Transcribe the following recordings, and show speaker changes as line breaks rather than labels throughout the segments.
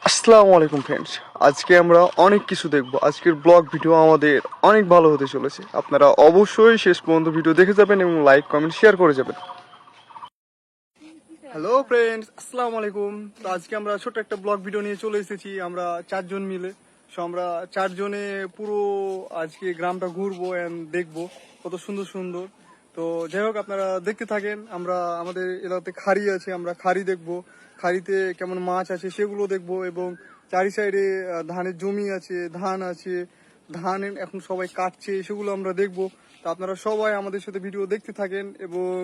আসসালামু আলাইকুম ফ্রেন্ডস, আজকে আমরা অনেক কিছু দেখব। আজকের ব্লগ ভিডিও আমাদের অনেক ভালো হতে চলেছে। আপনারা অবশ্যই শেষ পর্যন্ত ভিডিও দেখে যাবেন এবং লাইক কমেন্ট শেয়ার করে যাবেন। হ্যালো ফ্রেন্ডস, আসসালামু আলাইকুম। তো আজকে আমরা ছোট একটা ব্লগ ভিডিও নিয়ে চলে এসেছি, আমরা চারজন মিলে। সো আমরা চারজনে পুরো আজকে গ্রামটা ঘুরবো এন্ড দেখবো কত সুন্দর সুন্দর। তো যাই হোক, আপনারা দেখতে থাকেন। আমরা আমাদের এলাকাতে খাড়ি আছে, আমরা খাড়ি দেখবো, খাড়িতে কেমন মাছ আছে সেগুলো দেখবো, এবং চারি সাইডে ধানের জমি আছে, ধান আছে, ধান এখন সবাই কাটছে, সেগুলো আমরা দেখবো। তো আপনারা সবাই আমাদের সাথে ভিডিও দেখতে থাকেন এবং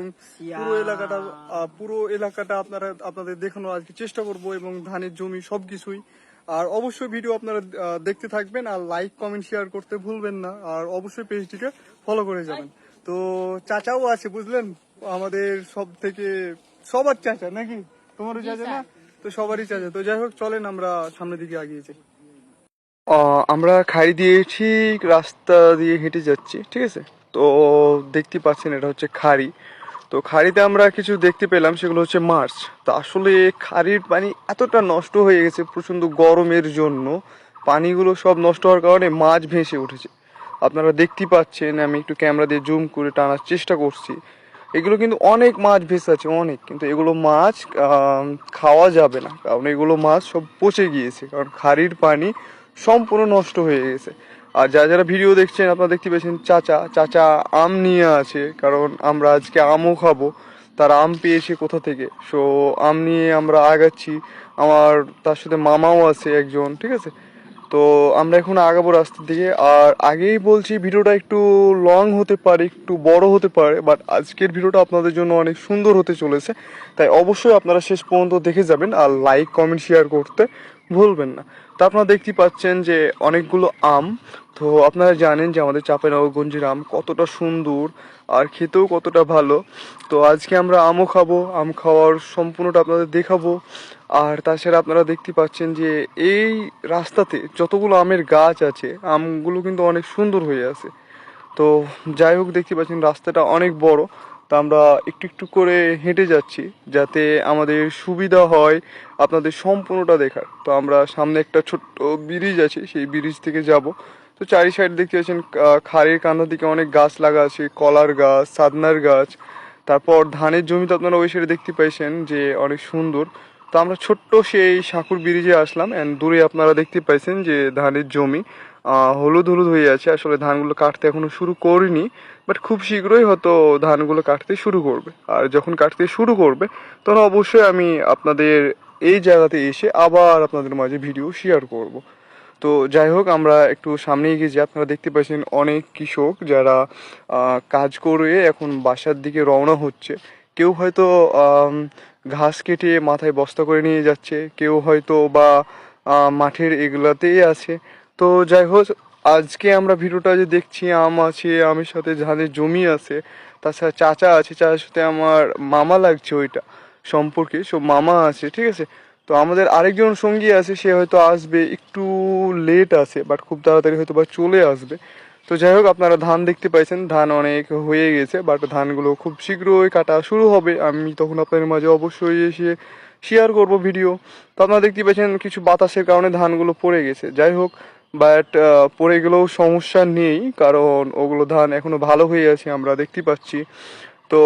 পুরো এলাকাটা আপনাদের দেখানোর আজকে চেষ্টা করব, এবং ধানের জমি সবকিছুই। আর অবশ্যই ভিডিও আপনারা দেখতে থাকবেন, আর লাইক কমেন্ট শেয়ার করতে ভুলবেন না, আর অবশ্যই পেজটিকে ফলো করে যাবেন। তো চাচাও আছে, বুঝলেন, আমাদের সব থেকে সবার চাচা নাকি, তোমারও চাচা না? তো সবারই চাচা। তো যাই হোক, চলেন আমরা সামনের দিকে এগিয়ে যাই। আমরা খাড়ি দিয়ে ঠিক রাস্তা দিয়ে হেঁটে যাচ্ছি, ঠিক আছে? তো দেখতে পাচ্ছেন এটা হচ্ছে খাড়ি। তো খাড়িতে আমরা কিছু দেখতে পেলাম, সেগুলো হচ্ছে মাছ। তো আসলে খাড়ির পানি এতটা নষ্ট হয়ে গেছে প্রচণ্ড গরমের জন্য, পানিগুলো সব নষ্ট হওয়ার কারণে মাছ ভেসে উঠেছে। আপনারা দেখতে পাচ্ছেন, আমি একটু ক্যামেরা দিয়ে জুম করে টানার চেষ্টা করছি। এগুলো কিন্তু অনেক মাছ ভেসে আছে, অনেক। কিন্তু এগুলো মাছ খাওয়া যাবে না, কারণ এগুলো মাছ সব পচে গিয়েছে, কারণ খাড়ির পানি সম্পূর্ণ নষ্ট হয়ে গেছে। আর যারা যারা ভিডিও দেখছেন, আপনারা দেখতে পাচ্ছেন চাচা চাচা আম নিয়ে আছে, কারণ আমরা আজকে আমও খাবো। তারা আম পেয়েছে কোথা থেকে, সো আম নিয়ে আমরা আগাচ্ছি। আমার তার সাথে মামাও আছে একজন, ঠিক আছে? তো আমরা এখন আগাবো রাস্তার দিকে। আর আগেই বলছি, ভিডিওটা একটু লং হতে পারে, একটু বড় হতে পারে, বাট আজকের ভিডিওটা আপনাদের জন্য অনেক সুন্দর হতে চলেছে। তাই অবশ্যই আপনারা শেষ পর্যন্ত দেখে যাবেন, আর লাইক কমেন্ট শেয়ার করতে ভুলবেন না। তো আপনারা দেখতে পাচ্ছেন যে অনেকগুলো আম। তো আপনারা জানেন যে আমাদের চাঁপাইনবাবগঞ্জের আম কতটা সুন্দর আর খেতেও কতটা ভালো। তো আজকে আমরা আমও খাবো, আম খাওয়ার সম্পূর্ণটা আপনাদের দেখাবো। আর তাছাড়া আপনারা দেখতে পাচ্ছেন যে এই রাস্তাতে যতগুলো আমের গাছ আছে, আমগুলো কিন্তু অনেক সুন্দর হয়ে আছে। তো যাই হোক, দেখতে পাচ্ছেন রাস্তাটা অনেক বড়। তো আমরা একটু একটু করে হেঁটে যাচ্ছি, যাতে আমাদের সুবিধা হয় আপনাদের সম্পূর্ণটা দেখার। তো আমরা সামনে একটা ছোট্ট ব্রিজ আছে, সেই ব্রিজ থেকে যাব। তো চারি সাইড দেখতে পাচ্ছেন খাড়ির কান্দার দিকে অনেক গাছ লাগা আছে, কলার গাছ, সাদনার গাছ। তারপর ধানের জমি তো আপনারা ওই সাইডে দেখতে পাইছেন যে অনেক সুন্দর। তো আমরা ছোট্ট সেই সাঁকুর ব্রিজে আসলাম, অ্যান্ড দূরে আপনারা দেখতে পাইছেন যে ধানের জমি হলুদ হলুদ হয়ে আছে। আসলে ধানগুলো কাটতে এখনো শুরু করিনি, বাট খুব শীঘ্রই হয়তো ধানগুলো কাটতে শুরু করবে। আর যখন কাটতে শুরু করবে, তখন অবশ্যই আমি আপনাদের এই জায়গাতে এসে আবার আপনাদের মাঝে ভিডিও শেয়ার করব। তো যাই হোক, আমরা একটু সামনে এগিয়ে যাই। আপনারা দেখতে পাচ্ছেন অনেক কৃষক যারা কাজ করে এখন বাসার দিকে রওনা হচ্ছে। কেউ হয়তো ঘাস কেটে মাথায় বস্তা করে নিয়ে যাচ্ছে, কেউ হয়তো বা মাঠের এগুলাতেই আছে। তো যাই হোক, আজকে আমরা ভিডিওটা যে দেখছি, আম আছে, আমের সাথে ধানের জমি আছে, তাছাড়া চাচা আছে, চাচার সাথে আমার মামা লাগছে ওইটা সম্পর্কে, সব মামা আছে, ঠিক আছে? তো আমাদের আরেকজন সঙ্গী আছে, সে হয়তো আসবে একটু লেট আছে, বাট খুব তাড়াতাড়ি হয়তো বা চলে আসবে। তো যাই হোক, আপনারা ধান দেখতে পাইছেন, ধান অনেক হয়ে গেছে, বাট ধানগুলো খুব শীঘ্রই কাটা শুরু হবে। আমি তখন আপনাদের মাঝে অবশ্যই এসে শেয়ার করব ভিডিও। তো আপনারা দেখতে পাচ্ছেন কিছু বাতাসের কারণে ধানগুলো পড়ে গেছে। যাই হোক, বাট পড়ে গেলেও সমস্যা নেই, কারণ ওগুলো ধান এখনো ভালো হয়ে আছে, আমরা দেখতে পাচ্ছি। তো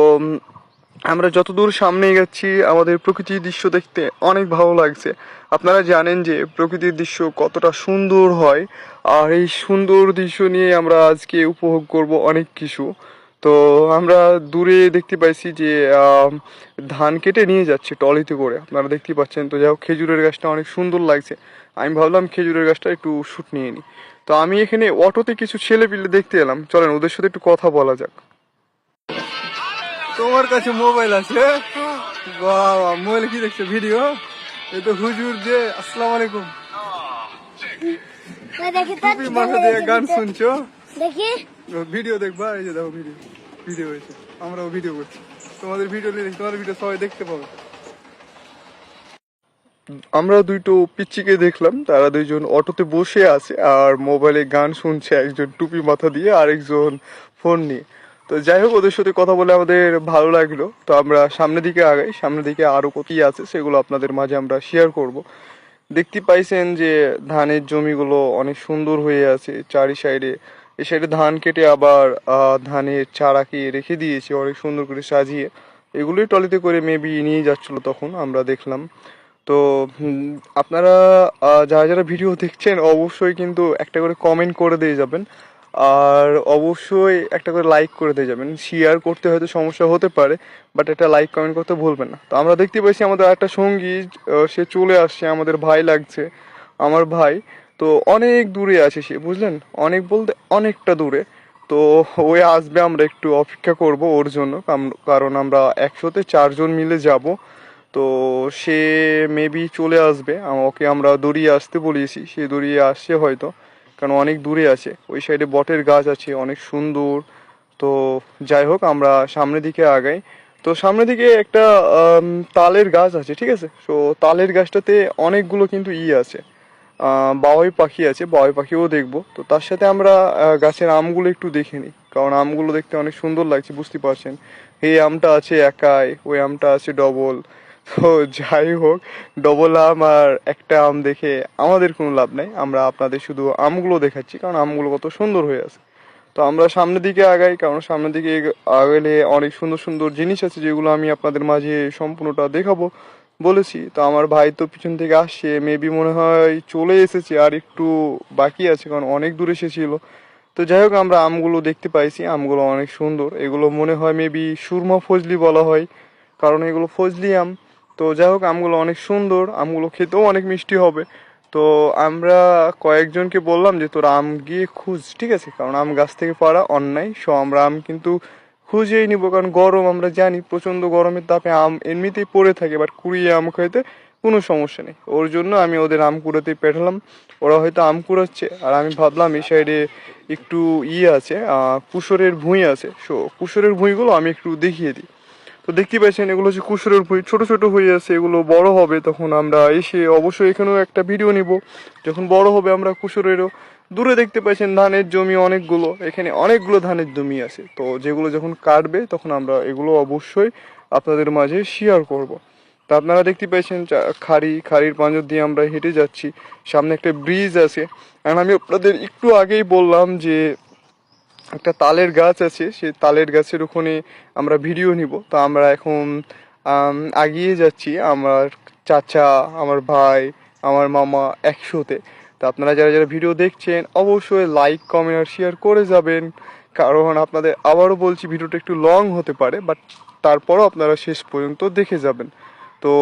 আমরা যতদূর সামনে যাচ্ছি, আমাদের প্রকৃতির দৃশ্য দেখতে অনেক ভালো লাগছে। আপনারা জানেন যে প্রকৃতির দৃশ্য কতটা সুন্দর হয়, আর এই সুন্দর দৃশ্য নিয়ে আমরা আজকে উপভোগ করব অনেক কিছু। তো আমরা দূরে দেখতে পাইছি যে ধান কেটে নিয়ে যাচ্ছে টলিতে করে, আপনারা দেখতে পাচ্ছেন। তো যাই হোক, খেজুরের গাছটা অনেক সুন্দর লাগছে। আমি ভাবলাম খেজুরের গাছটা একটু শ্যুট নিয়ে নিই। তো আমি এখানে অটোতে কিছু ছেলে পিলে দেখতে এলাম, চলেন ওদের সাথে একটু কথা বলা যাক। তোমার কাছে মোবাইল আছে? বাবা, মোবাইল কি দেখছো? ভিডিও? এই তো হুজুর যে, আসসালামু আলাইকুম। টুপি মাথা দিয়ে গান শুনছো? দেখি ভিডিও দেখবা, এই যে দেখো ভিডিও, ভিডিও হয়েছে, আমরাও ভিডিও করছি। তোমাদের ভিডিও নিয়ে তোমাদের ভিডিও সবাই দেখতে পাবে। আমরা দুইটো পিচ্চিকে দেখলাম, তারা দুইজন অটোতে বসে আছে আর মোবাইলে গান শুনছে, একজন টুপি মাথা দিয়ে আর একজন ফোন নিয়ে। তো যাই হোক, ওদের সাথে কথা বলে আমাদের ভালো লাগলো। তো আমরা সামনের দিকে আগাই, সামনের দিকে আরো কত আছে সেগুলো আপনাদের মাঝে আমরা শেয়ার করব। দেখতে পাইছেন যে ধানের জমিগুলো অনেক সুন্দর হয়ে আছে চারি সাইডে। এই সাইডে ধান কেটে আবার ধানের চারাকে রেখে দিয়েছে অনেক সুন্দর করে সাজিয়ে। এগুলোই টলিতে করে মেবি নিয়ে যাচ্ছিল, তখন আমরা দেখলাম। তো আপনারা যারা যারা ভিডিও দেখছেন অবশ্যই কিন্তু একটা করে কমেন্ট করে দিয়ে যাবেন, আর অবশ্যই একটা করে লাইক করে দিয়ে যাবেন। শেয়ার করতে হয়তো সমস্যা হতে পারে, বাট একটা লাইক কমেন্ট করতে ভুলবেন না। তো আমরা দেখতে পাচ্ছি আমাদের একটা সঙ্গী, সে চলে আসছে, আমাদের ভাই লাগছে, আমার ভাই। তো অনেক দূরে আছে সে, বুঝলেন, অনেক বলতে অনেকটা দূরে। তো ওই আসবে, আমরা একটু অপেক্ষা করব ওর জন্য, কারণ আমরা 104 জন মিলে যাব। তো সে মেবি চলে আসবে, ওকে আমরা দৌড়িয়ে আসতে বলিয়েছি, সে দৌড়িয়ে আসছে হয়তো, কারণ অনেক দূরে আছে। ওই সাইডে বটের গাছ আছে অনেক সুন্দর। তো যাই হোক, আমরা সামনের দিকে আগাই। তো সামনের দিকে একটা তালের গাছ আছে, ঠিক আছে। তো তালের গাছটাতে অনেকগুলো কিন্তু আছে, বাবুই পাখি আছে, বাবুই পাখিও দেখবো। তো তার সাথে আমরা গাছের আমগুলো একটু দেখে নিই, কারণ আমগুলো দেখতে অনেক সুন্দর লাগছে, বুঝতে পারছেন। এই আমটা আছে একাই, ওই আমটা আছে ডবল। তো যাই হোক, ডবল আম আর একটা আম দেখে আমাদের কোনো লাভ নাই, আমরা আপনাদের শুধু আমগুলো দেখাচ্ছি, কারণ আমগুলো কত সুন্দর হয়ে আছে। তো আমরা সামনের দিকে আগাই, কারণ সামনের দিকে আগাইলে অনেক সুন্দর সুন্দর জিনিস আছে, যেগুলো আমি আপনাদের মাঝে সম্পূর্ণটা দেখাবো বলেছি। তো আমার ভাই তো পিছন থেকে আসছে, মেবি মনে হয় চলে এসেছে, আর একটু বাকি আছে, কারণ অনেক দূরে এসেছিল। তো যাই হোক, আমরা আমগুলো দেখতে পাইছি, আমগুলো অনেক সুন্দর। এগুলো মনে হয় মেবি সুরমা ফজলি বলা হয়, কারণ এগুলো ফজলি আম। তো যাই হোক, আমগুলো অনেক সুন্দর, আমগুলো খেতেও অনেক মিষ্টি হবে। তো আমরা কয়েকজনকে বললাম যে তোরা আম গিয়ে খুঁজ, ঠিক আছে, কারণ আম গাছ থেকে পাড়া অন্যায়। সো আমরা আম কিন্তু খুঁজেই নিব, কারণ গরম, আমরা জানি প্রচণ্ড গরমের তাপে আম এমনিতেই পড়ে থাকে, বাট কুড়িয়ে আম খাইতে কোনো সমস্যা নেই। ওর জন্য আমি ওদের আম কুড়াতেই পাঠালাম। ওরা হয়তো আম কুড়াচ্ছে, আর আমি ভাবলাম এই সাইডে একটু আছে, কুশরের ভুঁই আছে। সো কুশরের ভুঁইগুলো আমি একটু দেখিয়ে দিই। তো দেখতে পাচ্ছেন এগুলো হচ্ছে কুশরের ভুঁই, ছোট ছোট হয়ে আছে, এগুলো বড় হবে তখন আমরা এসে অবশ্যই এখানেও একটা ভিডিও নিব। যখন বড় হবে আমরা কুশরেরও। দূরে দেখতে পাচ্ছেন ধানের জমি অনেকগুলো, এখানে অনেকগুলো ধানের জমি আছে। তো যেগুলো যখন কাটবে তখন আমরা এগুলো অবশ্যই আপনাদের মাঝে শেয়ার করব। তা আপনারা দেখতে পাচ্ছেন খাড়ির পাঁজর দিয়ে আমরা হেঁটে যাচ্ছি, সামনে একটা ব্রিজ আছে। আর আমি আপনাদের একটু আগেই বললাম যে একটা তালের গাছ আছে, সেই তালের গাছের ওখানে আমরা ভিডিও নিব। তো আমরা এখন আগিয়ে যাচ্ছি, আমার চাচা, আমার ভাই, আমার মামা একসাথে। তো আপনারা যারা যারা ভিডিও দেখছেন অবশ্যই লাইক কমেন্ট আর শেয়ার করে যাবেন, কারণ আপনাদের আবারও বলছি ভিডিওটা একটু লং হতে পারে, বাট তারপরও আপনারা শেষ পর্যন্ত দেখে যাবেন। তো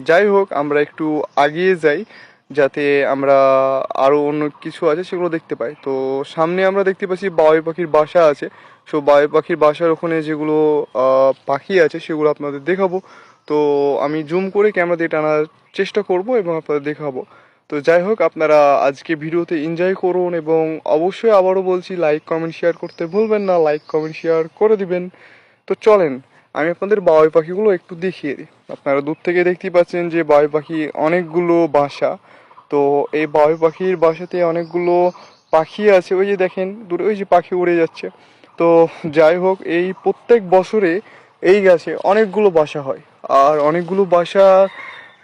যাই হোক, আমরা একটু আগিয়ে যাই, যাতে আমরা আরও অন্য কিছু আছে সেগুলো দেখতে পাই। তো সামনে আমরা দেখতে পাচ্ছি বাবুই পাখির বাসা আছে। সো বাবুই পাখির বাসার ওখানে যেগুলো পাখি আছে সেগুলো আপনাদের দেখাবো। তো আমি জুম করে ক্যামেরা দিয়ে টানার চেষ্টা করব এবং আপনাদের দেখাবো। তো যাই হোক, আপনারা আজকে ভিডিওতে এনজয় করুন, এবং অবশ্যই আবারও বলছি লাইক কমেন্ট শেয়ার করতে ভুলবেন না, লাইক কমেন্ট শেয়ার করে দিবেন। তো চলেন আমি আপনাদের বাবুই পাখিগুলো একটু দেখিয়ে দিই। আপনারা দূর থেকে দেখতেই পাচ্ছেন যে বাবুই পাখি অনেকগুলো বাসা। তো এই বাবুই পাখির বাসাতে অনেকগুলো পাখি আছে, ওই যে দেখেন দূরে ওই যে পাখি উড়ে যাচ্ছে। তো যাই হোক, এই প্রত্যেক বছরে এই গাছে অনেকগুলো বাসা হয়, আর অনেকগুলো বাসা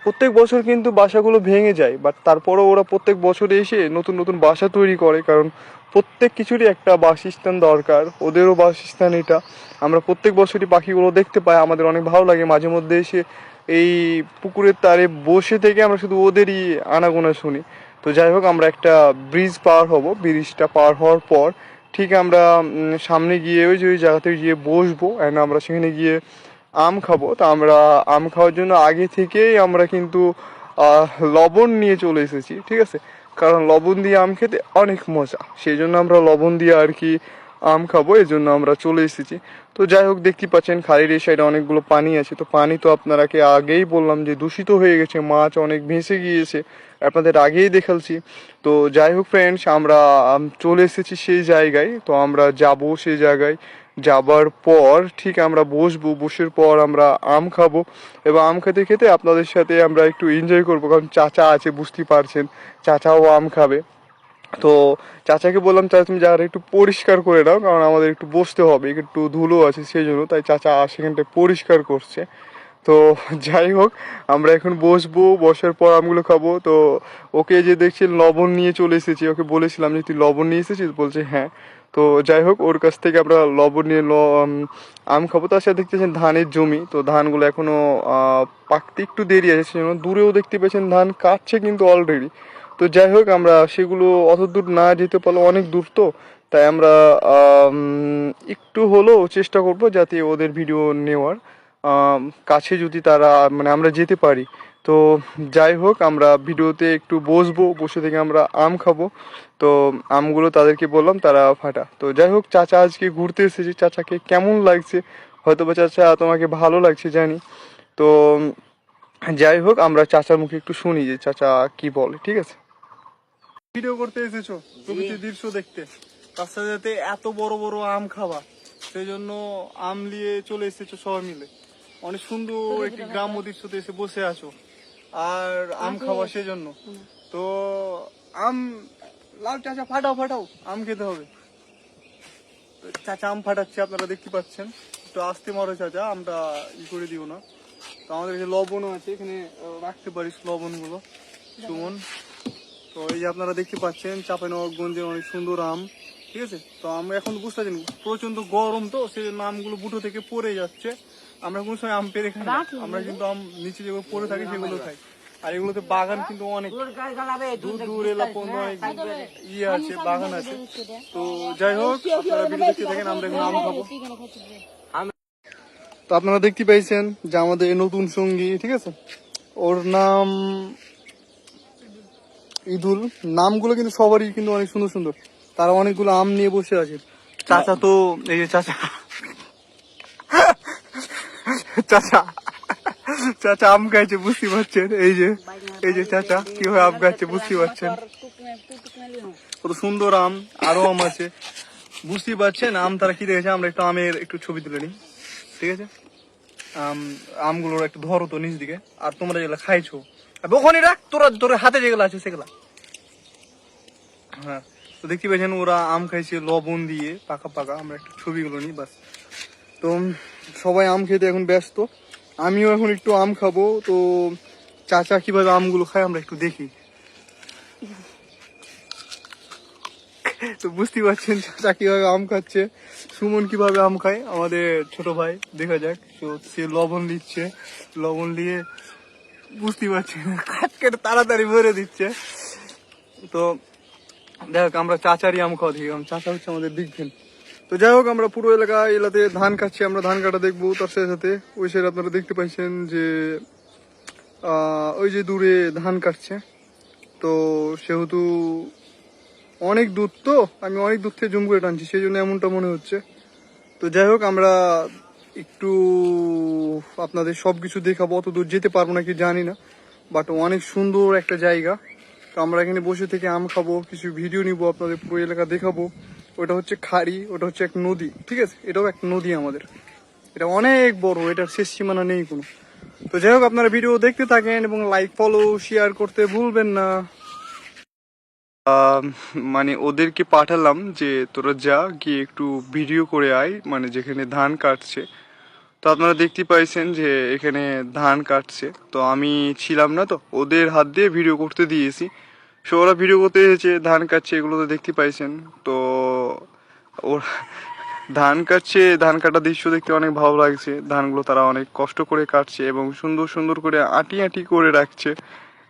প্রত্যেক বছর কিন্তু বাসাগুলো ভেঙে যায়, বাট তারপরও ওরা প্রত্যেক বছরে এসে নতুন নতুন বাসা তৈরি করে, কারণ প্রত্যেক কিছুরই একটা বাসস্থান দরকার, ওদেরও বাসস্থান এটা। আমরা প্রত্যেক বছরই পাখিগুলো দেখতে পাই, আমাদের অনেক ভালো লাগে মাঝে মধ্যে এসে এই পুকুরের তারে বসে থেকে আমরা শুধু ওদেরই আনাগোনা শুনি। তো যাই হোক, আমরা একটা ব্রিজ পার হব, ব্রিজটা পার হওয়ার পর ঠিক আমরা সামনে গিয়ে ওই যে ওই জায়গাতে গিয়ে বসবো, অ্যান্ড আমরা সেখানে গিয়ে আম খাবো। তা আমরা আম খাওয়ার জন্য আগে থেকেই আমরা কিন্তু লবণ নিয়ে চলে এসেছি, ঠিক আছে, কারণ লবণ দিয়ে আম খেতে অনেক মজা, সেই জন্য আমরা লবণ দিয়ে আর কি আম খাবো, এই জন্য আমরা চলে এসেছি। তো যাই হোক, দেখতে পাচ্ছেন খালের এই সাইডে অনেকগুলো পানি আছে। তো পানি তো আপনারাকে আগেই বললাম যে দূষিত হয়ে গেছে, মাছ অনেক ভেসে গিয়েছে, আপনাদের আগেই দেখালছি। তো যাই হোক ফ্রেন্ডস, আমরা চলে এসেছি সেই জায়গায়। তো আমরা যাব সেই জায়গায়, যাবার পর ঠিক আমরা বসবো, বসের পর আমরা আম খাবো, এবং আম খেতে খেতে আপনাদের সাথে আমরা একটু এনজয় করবো, কারণ চাচা আছে বুঝতেই পারছেন, চাচাও আম খাবে। তো চাচাকে বললাম, চাচা তুমি জায়গাটা একটু পরিষ্কার করে দাও, কারণ আমাদের একটু বসতে হবে, একটু ধুলো আছে সেই জন্য। তাই চাচা সেখানটায় পরিষ্কার করছে। তো যাই হোক, আমরা এখন বসবো, বসার পর আমগুলো খাবো। তো ওকে যে দেখছি লবণ নিয়ে চলে এসেছি, ওকে বলেছিলাম যে তুই লবণ নিয়ে এসেছিস, বলছে হ্যাঁ। তো যাই হোক, ওর কাছ থেকে আমরা লবণ নিয়ে আম খাবো। তার সাথে দেখতেছেন ধানের জমি, তো ধানগুলো এখনো পাকতে একটু দেরি আছে, সেজন্য দূরেও দেখতে পেয়েছেন ধান কাটছে কিন্তু অলরেডি। তো যাই হোক, আমরা সেগুলো অত দূর না যেতে পারলে, অনেক দূর তো, তাই আমরা একটু হলেও চেষ্টা করব যাতে ওদের ভিডিও নেওয়ার, কাছে যদি তারা মানে আমরা যেতে পারি। তো যাই হোক, আমরা ভিডিওতে একটু বসবো, বসে থেকে আমরা আম খাবো। তো আমগুলো তাদেরকে বললাম, তারা ফাটা। তো যাই হোক, চাচা আজকে ঘুরতে এসেছি, চাচাকে কেমন লাগছে, হয়তো বা চাচা তোমাকে ভালো লাগছে জানি। তো যাই হোক, আমরা চাচার মুখে একটু শুনি যে চাচা কি বলে, ঠিক আছে? ভিডিও করতে এসেছো প্রকৃতির দৃশ্য দেখতে, রাস্তা যেতে এত বড় বড় আম খাওয়া, সেই জন্য আম নিয়ে চলে এসেছো সবাই মিলে। অনেক সুন্দর একটি গ্রাম্য দৃশ্যতে এসে বসে আছো আর আম খাওয়া, সেজন্য। তো আম লাল, চাচা ফাটাও ফাটাও, আম খেতে হবে। তো চাচা আম ফাটাচ্ছে, আপনারা দেখতে পাচ্ছেন। একটু আস্তে মারো চাচা, আমটা করে দিও না। তো আমাদের কাছে লবণও আছে, এখানে রাখতে পারিস লবণগুলো, সুমন। তো এই যে আপনারা দেখতে পাচ্ছেন চাঁপাইনবাবগঞ্জের অনেক সুন্দর আম, ঠিক আছে? তো আমরা এখন বুঝতে পারছি প্রচন্ড গরম, তো সেই জন্য আমগুলো বুটো থেকে পড়ে যাচ্ছে। আমরা কোনো সময় আম পেরে খাই না, আমরা কিন্তু আম নিচে যেগুলো পড়ে থাকে সেগুলো খাই। আর এগুলোতে বাগান কিন্তু অনেক দূর দূর এলাকা অনেক ইয়ে আছে, বাগান আছে। তো যাই হোক, আপনারা ভিডিও দেখতে থাকেন, আমরা এখন আম খাবো। তো আপনারা দেখতে পাইছেন যে আমাদের নতুন সঙ্গী, ঠিক আছে, ওর নাম ঈদুল। নামগুলো কিন্তু সবারই কিন্তু অনেক সুন্দর সুন্দর, তারা অনেকগুলো আম নিয়ে বসে আছে। চাচা তো এই যে চাচা চাচা চাচা আম খাইছে, বুঝতে পারছেন? এই যে চাচা কিভাবে আম খাচ্ছে, বুঝতে পারছেন? কত সুন্দর আম, আরো আম আছে, বুঝতে পারছেন? আম তারা কি দেখেছে, আমরা একটু আমের একটু ছবি তুলে নিই, ঠিক আছে? আমগুলোর একটু ধরো তো নিচ দিকে, আর তোমরা যেগুলো খাইছো ওখানে রাখ, তোরা হাতে যেগুলো আছে সেগুলা। হ্যাঁ, তো দেখতে পাচ্ছেন ওরা আম খাইছে লবণ দিয়ে পাকা পাকা, আমরা একটু ছবিগুলো নিই বাস। তো সবাই আম খেতে এখন ব্যস্ত, আমিও এখন একটু আম খাবো। তো চাচা কিভাবে আমগুলো খায় আমরা একটু দেখি। তো বুঝতে পারছেন চাচা কিভাবে আম খাচ্ছে, সুমন কিভাবে আম খায়, আমাদের ছোট ভাই, দেখা যাক। তো সে লবণ নিচ্ছে, লবণ নিয়ে বুঝতে পারছেন কাট কেটে তাড়াতাড়ি ভরে দিচ্ছে। তো দেখ, আমরা চাচারই আম খাওয়া দেখি, চাচা হচ্ছে আমাদের বিগ ফ্যান। তো যাই হোক, আমরা পুরো এলাকাতে ধান কাটছি, আমরা ধান কাটা দেখবো। তার সাথে সাথে ওই সাইড আপনারা দেখতে পাইছেন যে ওই যে দূরে ধান কাটছে। তো সেহেতু অনেক দূর, তো আমি অনেক দূর থেকে জুম করে টানছি, সেই জন্য এমনটা মনে হচ্ছে। তো যাই হোক, আমরা একটু আপনাদের সবকিছু দেখাবো, অত দূর যেতে পারবো নাকি জানি না, বাট অনেক সুন্দর একটা জায়গা। তো আমরা এখানে বসে থেকে আম খাবো, কিছু ভিডিও নিবো, আপনাদের পুরো এলাকা দেখাবো। ওটা হচ্ছে খাড়ি, ওটা হচ্ছে এক নদী, ঠিক আছে? এটাও এক নদী আমাদের, এটা অনেক বড়, এটার শেষ সীমানা নেই কোনো। তো যাই হোক, আপনারা ভিডিও দেখতে থাকেন এবং লাইক ফলো শেয়ার করতে ভুলবেন না। মানে ওদেরকে পাঠালাম যে তোরা যা গিয়ে একটু ভিডিও করে আয়, মানে যেখানে ধান কাটছে। তো আপনারা দেখতে পাইছেন যে এখানে ধান কাটছে, তো আমি ছিলাম না, তো ওদের হাত দিয়ে ভিডিও করতে দিয়েছি। সো ওরা ভিডিও করতে এসেছে, ধান কাটছে, এগুলো তো দেখতে পাইছেন। তো ওরা ধান কাটছে, ধান কাটার দৃশ্য দেখতে অনেক ভালো লাগছে। ধানগুলো তারা অনেক কষ্ট করে কাটছে এবং সুন্দর সুন্দর করে আটি আটি করে রাখছে।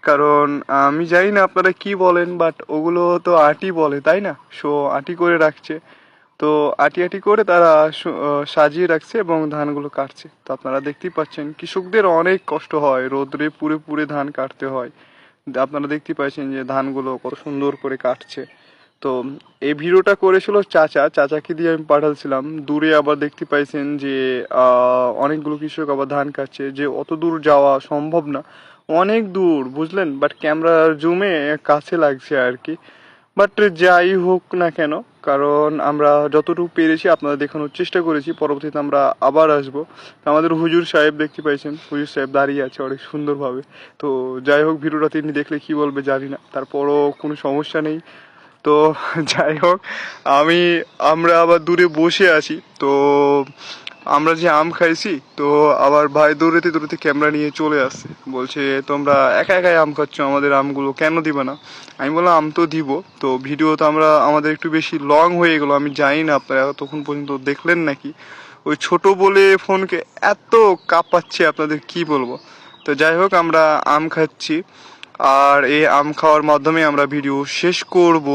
কারণ আমি জানি না আপনারা কি বলেন, বাট ওগুলো তো আটি বলে, তাই না? সো আটি করে রাখছে, তো আটি আটি করে তারা সাজিয়ে রাখছে এবং ধানগুলো কাটছে। তো আপনারা দেখতেই পাচ্ছেন কৃষকদের অনেক কষ্ট হয়, রোদ্রে পুড়ে পুড়ে ধান কাটতে হয়। আপনারা দেখতেই পাচ্ছেন যে ধানগুলো কত সুন্দর করে কাটছে। তো এই ভিডিওটা করেছিল চাচাকে দিয়ে আমি পাঠাচ্ছিলাম। দূরে আবার দেখতে পাইছেন যে অনেকগুলো কৃষক আবার ধান কাটছে, যে অত দূর যাওয়া সম্ভব না, অনেক দূর, বুঝলেন? বাট ক্যামেরার জুমে কাছে লাগছে আর কি। বাট যাই হোক না কেন, কারণ আমরা যতটুকু পেরেছি আপনাদের দেখানোর চেষ্টা করেছি। পরবর্তীতে আমরা আবার আসবো। আমাদের হুজুর সাহেব দেখতে পাইছেন, হুজুর সাহেব দাঁড়িয়ে আছে অনেক সুন্দরভাবে। তো যাই হোক, ভিডিওটা তিনি দেখলে কি বলবে জানি না, তারপরও কোনো সমস্যা নেই। তো যাই হোক, আমরা আবার দূরে বসে আছি। তো আমরা যে আম খাইছি, তো আবার ভাই দৌড়াতে দৌড়াতে ক্যামেরা নিয়ে চলে আসছে, বলছে তোমরা একা একাই আম খাচ্ছ, আমাদের আমগুলো কেন দিবে না? আমি বললাম আম তো দিব। তো ভিডিও তো আমাদের একটু বেশি লং হয়ে গেলো, আমি জানি না আপনারা তখন পর্যন্ত দেখলেন নাকি। ওই ছোট বলে ফোনকে এত কাঁপাচ্ছে, আপনাদের কি বলবো। তো যাই হোক, আমরা আম খাচ্ছি, আর এই আম খাওয়ার মাধ্যমে আমরা ভিডিও শেষ করব।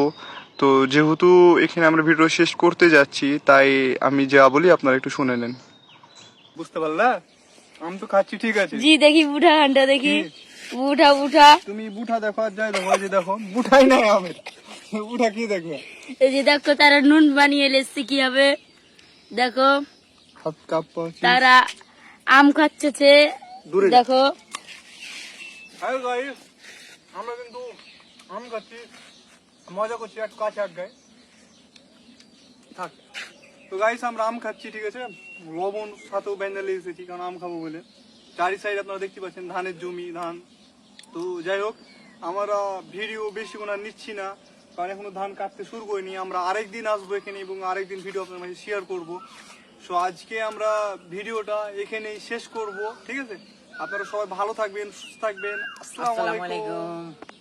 তো যেহেতু এখানে আমরা ভিডিও শেষ করতে যাচ্ছি, তাই আমি যা বলি আপনারা একটু শুনে নেন। বুঝতে পারলা? আম তো খাচ্ছি, ঠিক আছে।
জি দেখি বুঠা ঘন্টা দেখি।
কি?
বুঠা বুঠা
তুমি বুঠা দেখো আর যাই দেখো, এই যে দেখো বুঠাই নাই আমের। বুঠা কি দেখবে?
এই যে দেখো তারা নুন বানিয়ে লেসছে কি হবে দেখো,
হাত কাঁপা।
তারা আম খাচ্ছে
দূরে যা।
দেখো।
হ্যালো গাইস, আমরা কিন্তু আম খাচ্ছি, মজা করছি, একটু কাছে আগ গায়ে থাক। তো গাইস আমরা আম খাচ্ছি, ঠিক আছে। লবণ সাথেও ব্যান্ডেলে এসেছি, কারণ আম খাবো বলে। চারি সাইড আপনারা দেখতে পাচ্ছেন ধানের জমি, ধান। তো যাই হোক, আমরা ভিডিও বেশি কোনো আর নিচ্ছি না, কারণ এখনো ধান কাটতে শুরু করিনি। আমরা আরেকদিন আসবো এখানে এবং আরেকদিন ভিডিও আপনার মাঝে শেয়ার করব। সো আজকে আমরা ভিডিওটা এখানেই শেষ করব, ঠিক আছে। আপনারা সবাই ভালো থাকবেন, সুস্থ থাকবেন। আসসালামু আলাইকুম।